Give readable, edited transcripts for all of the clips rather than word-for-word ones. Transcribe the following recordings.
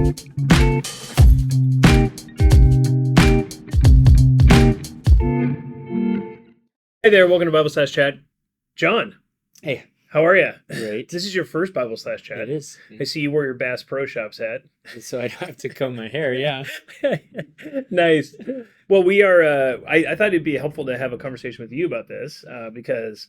Hey there, welcome to Bible Slash Chat. John, Hey, how are you? great. This is your first Bible Slash Chat. It is. I see you wore your Bass Pro Shops hat. So I don't have to comb my hair. Yeah. Nice. Well, we are. I thought it'd be helpful to have a conversation with you about this because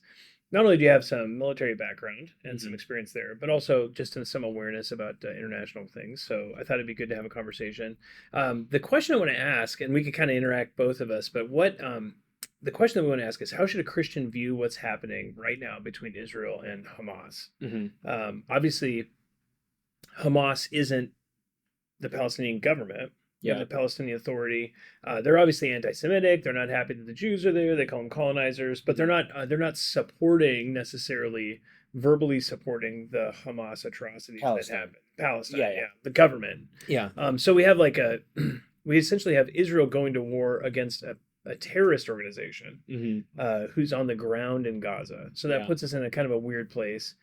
not only do you have some military background and some experience there, but also just some awareness about international things. So I thought it'd be good to have a conversation. The question I want to ask, and we can kind of interact both of us, but the question that we want to ask is, how should a Christian view what's happening right now between Israel and Hamas? Obviously, Hamas isn't the Palestinian government. You have the Palestinian Authority. They're obviously anti-Semitic. They're not happy that the Jews are there. They call them colonizers, but they're not supporting necessarily verbally supporting the Hamas atrocities that happen. Palestine, the government. Yeah. So we have we essentially have Israel going to war against a terrorist organization who's on the ground in Gaza. So that puts us in a kind of a weird place.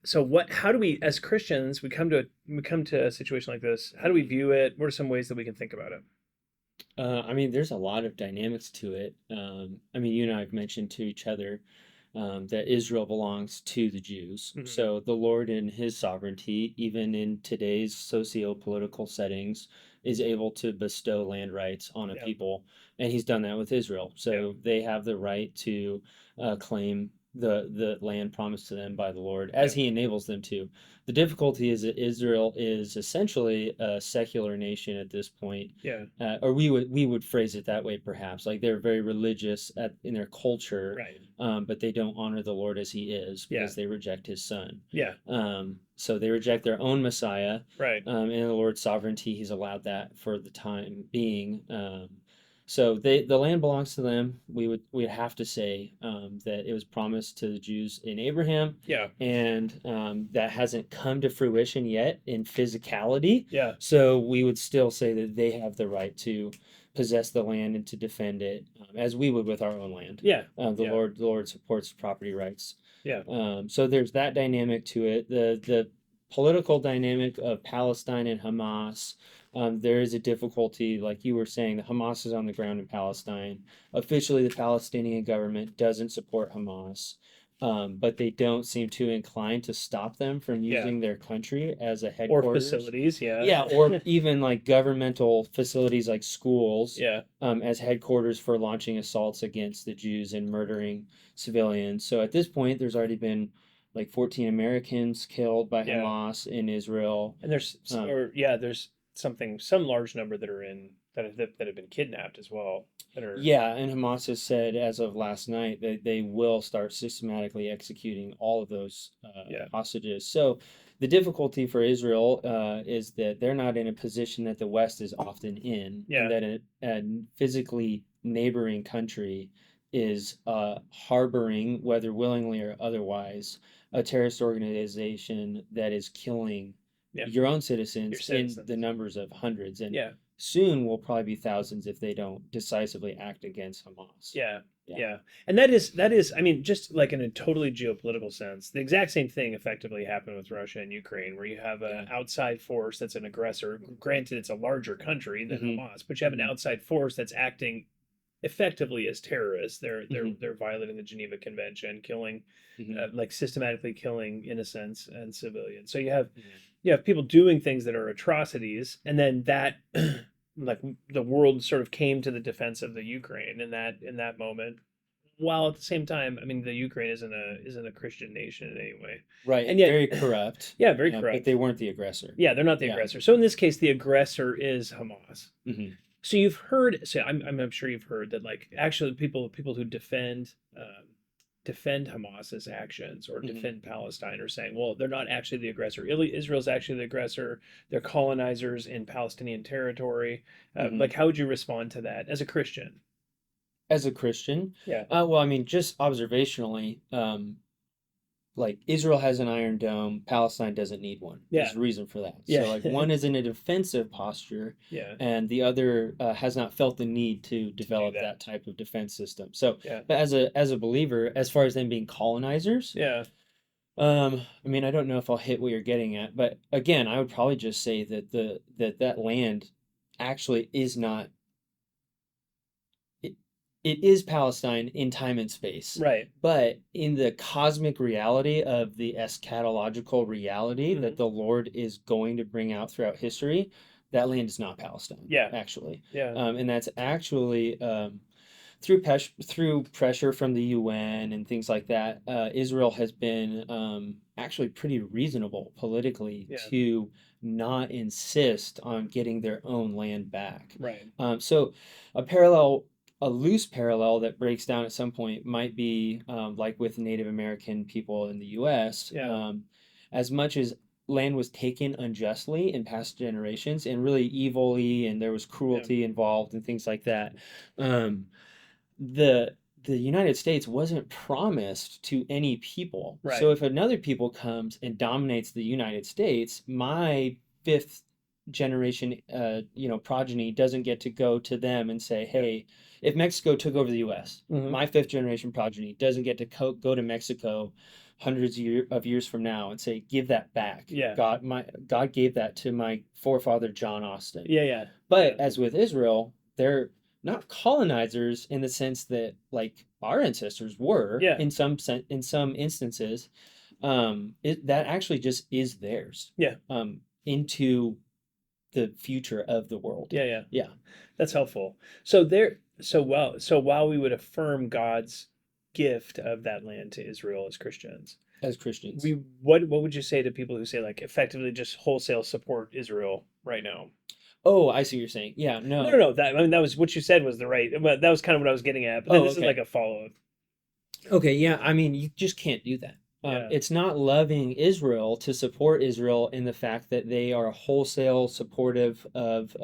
So how do we, as Christians, we come to a situation like this? How do we view it? What are some ways that we can think about it? I mean, there's a lot of dynamics to it. I mean, you and I have mentioned to each other that Israel belongs to the Jews. So the Lord, in His sovereignty, even in today's socio-political settings, is able to bestow land rights on a people, and He's done that with Israel. So they have the right to claim the land promised to them by the Lord as He enables them to. The difficulty is that Israel is essentially a secular nation at this point. Or we would phrase it that way, perhaps. Like, they're very religious in their culture, but they don't honor the Lord as He is because they reject His Son. So they reject their own Messiah. In the Lord's sovereignty, He's allowed that for the time being. So the land belongs to them. We'd have to say that it was promised to the Jews in Abraham. And that hasn't come to fruition yet in physicality. So we would still say that they have the right to possess the land and to defend it, as we would with our own land. The Lord supports property rights. So there's that dynamic to it. The political dynamic of Palestine and Hamas. There is a difficulty, like you were saying, that Hamas is on the ground in Palestine. Officially, the Palestinian government doesn't support Hamas, but they don't seem too inclined to stop them from using their country as a headquarters. Or facilities, or even like governmental facilities like schools as headquarters for launching assaults against the Jews and murdering civilians. So at this point, there's already been like 14 Americans killed by Hamas in Israel. And there's some large number that have been kidnapped as well. And Hamas has said as of last night that they will start systematically executing all of those hostages. So the difficulty for Israel is that they're not in a position that the West is often in, and that a physically neighboring country is harboring, whether willingly or otherwise, a terrorist organization that is killing your own citizens in the numbers of hundreds, and soon will probably be thousands if they don't decisively act against Hamas. And that is, I mean, just like in a totally geopolitical sense, the exact same thing effectively happened with Russia and Ukraine, where you have an outside force that's an aggressor. Granted, it's a larger country than Hamas, but you have an outside force that's acting effectively as terrorists. They're violating the Geneva Convention, killing, systematically killing innocents and civilians. So you have people doing things that are atrocities, and then that like the world sort of came to the defense of the Ukraine in that moment. While at the same time, I mean, the Ukraine isn't a Christian nation in any way, and yet very corrupt. Very corrupt. But they weren't the aggressor. They're not the aggressor. So in this case, the aggressor is Hamas. So you've heard. So I'm sure you've heard that, like, actually people who defend Hamas's actions or defend Palestine are saying, well, they're not actually the aggressor. Israel's actually the aggressor. They're colonizers in Palestinian territory. Like, how would you respond to that as a Christian? As a Christian, well, I mean, just observationally, like, Israel has an Iron Dome, Palestine doesn't need one. There's a reason for that. So, like, one is in a defensive posture, and the other has not felt the need to develop that type of defense system. So, but as a believer, as far as them being colonizers, I mean, I don't know if I'll hit what you're getting at, but again, I would probably just say that that land actually is not it, it is Palestine in time and space. Right. But in the cosmic reality of the eschatological reality that Hmm. the Lord is going to bring out throughout history, that land is not Palestine, Yeah. actually. Yeah. And that's actually through pressure from the UN and things like that, Israel has been actually pretty reasonable politically Yeah. to not insist on getting their own land back. Right. So a parallel, a loose parallel that breaks down at some point might be like with Native American people in the U.S. Yeah. As much as land was taken unjustly in past generations and really evilly, and there was Yeah. cruelty involved and things like that. Um, the the United States wasn't promised to any people. So Right. if another people comes and dominates the United States, my fifth generation progeny doesn't get to go to them and say, Yeah. "Hey, if Mexico took over the US, Hmm. my fifth generation progeny doesn't get to go to Mexico hundreds of years from now and say, "Give that back." Yeah. God gave that to my forefather John Austin. Yeah. Yeah. Yeah. But as with Israel, they're not colonizers in the sense that like our ancestors were Yeah. in some instances. That actually just is theirs Yeah. into the future of the world. Yeah. Yeah. Yeah, That's helpful. So while we would affirm God's gift of that land to Israel as Christians, as Christians. what would you say to people who say like effectively just wholesale support Israel right now? Oh, I see what you're saying. Yeah, No, no, no. no. That I mean that was what you said was the right. But that was kind of what I was getting at. But then Oh, this is like okay. a follow up. Okay, yeah. I mean, you just can't do that. Yeah. It's not loving Israel to support Israel in the fact that they are wholesale supportive of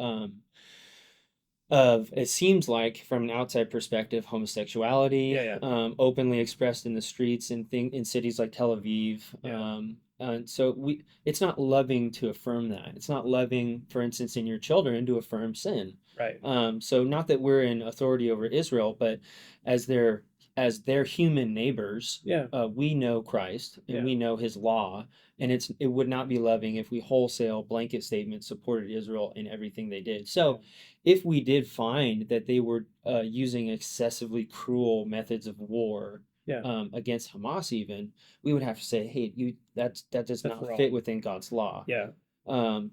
it seems like from an outside perspective homosexuality Yeah. Yeah. openly expressed in the streets in cities like Tel Aviv, Yeah. and so we it's not loving to affirm that. It's not loving, for instance, in your children to affirm sin. Right. So not that we're in authority over Israel, but as their human neighbors, Yeah. we know Christ and Yeah. we know his law, and it would not be loving if we wholesale blanket statement supported Israel in everything they did. Yeah. So if we did find that they were using excessively cruel methods of war Yeah. against Hamas, even, we would have to say, hey, that does That's not fit wrong. within God's law. Yeah.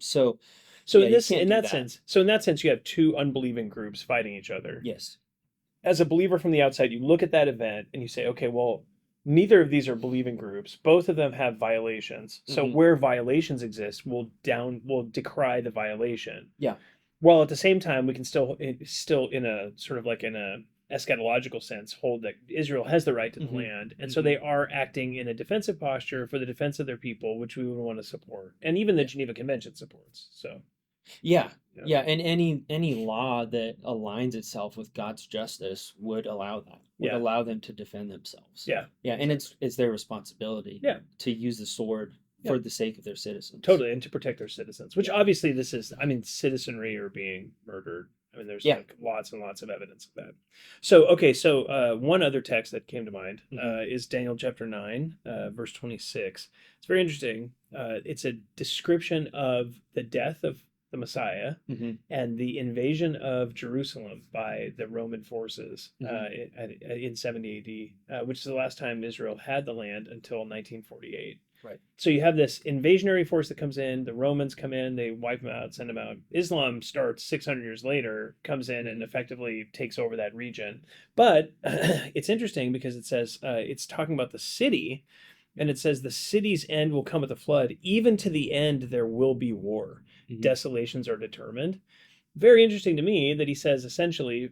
So So yeah, in you this can't in do that that. sense, so in that sense, you have two unbelieving groups fighting each other. Yes. As a believer from the outside, you look at that event and you say, okay, well, neither of these are believing groups. Both of them have violations. So Hmm. where violations exist, we'll decry the violation. Yeah. While at the same time, we can still in a sort of like in a eschatological sense hold that Israel has the right to the Hmm. land, and so Hmm. they are acting in a defensive posture for the defense of their people, which we would want to support, and even the Yeah. Geneva Convention supports. So Yeah. yeah, Yeah, and any law that aligns itself with God's justice would allow that. Would yeah, allow them to defend themselves. yeah, Yeah, and exactly. it's their responsibility Yeah, to use the sword yeah. for the sake of their citizens. Totally, and to protect their citizens, which Yeah. obviously this is, I mean, citizenry are being murdered. I mean, there's Yeah. like lots and lots of evidence of that. So, okay, so one other text that came to mind Hmm. is Daniel chapter 9, verse 26. It's very interesting. It's a description of the death of the Messiah Hmm. and the invasion of Jerusalem by the Roman forces Hmm. in 70 AD, which is the last time Israel had the land until 1948. Right. So you have this invasionary force that comes in, the Romans come in, they wipe them out, send them out. Islam starts 600 years later, comes in and Hmm. effectively takes over that region. But it's interesting because it says it's talking about the city, and it says the city's end will come with a flood. Even to the end, there will be war. Hmm. Desolations are determined. Very interesting to me that he says essentially,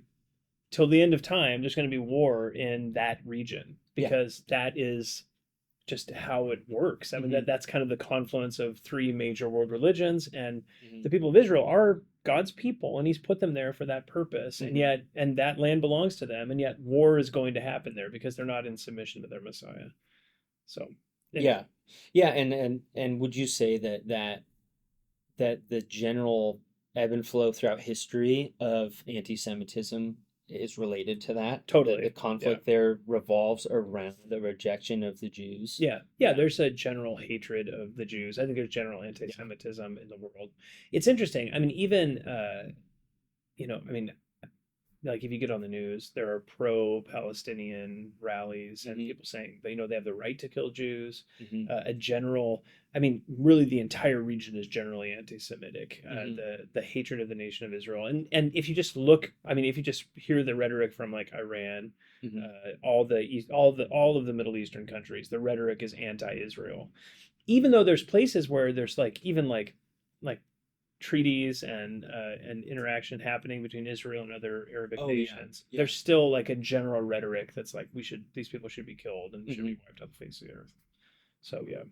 till the end of time, there's going to be war in that region Yeah. because that is just how it works. I mean, Hmm. that's kind of the confluence of three major world religions, and Hmm. the people of Israel are God's people, and He's put them there for that purpose. And Hmm. yet, and that land belongs to them, and yet war is going to happen there because they're not in submission to their Messiah. So, Yeah. anyway, Yeah, and would you say that the general ebb and flow throughout history of anti-Semitism is related to that. Totally. The conflict there revolves around the rejection of the Jews. Yeah. Yeah. There's a general hatred of the Jews. I think there's general Yeah. anti-Semitism in the world. It's interesting. I mean, even I mean, like if you get on the news, there are pro-Palestinian rallies and Hmm. people saying they know they have the right to kill Jews. Hmm. A general, I mean, really, the entire region is generally anti-Semitic. Hmm. The hatred of the nation of Israel, and if you just look, I mean, if you just hear the rhetoric from like Iran, Hmm. all of the Middle Eastern countries, the rhetoric is anti-Israel. Even though there's places where there's like even like treaties and interaction happening between Israel and other Arabic Oh yeah. nations, Yeah. there's still like a general rhetoric that's like these people should be killed and should Hmm. be wiped off the face of the earth. So yeah,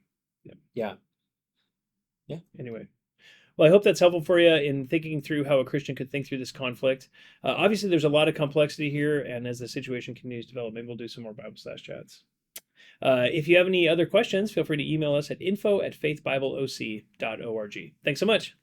yeah. Yeah. Yeah. Anyway, well, I hope that's helpful for you in thinking through how a Christian could think through this conflict. Obviously, there's a lot of complexity here, and as the situation continues to develop, maybe we'll do some more Bible slash chats. If you have any other questions, feel free to email us at info@faithbibleoc.org. Thanks so much.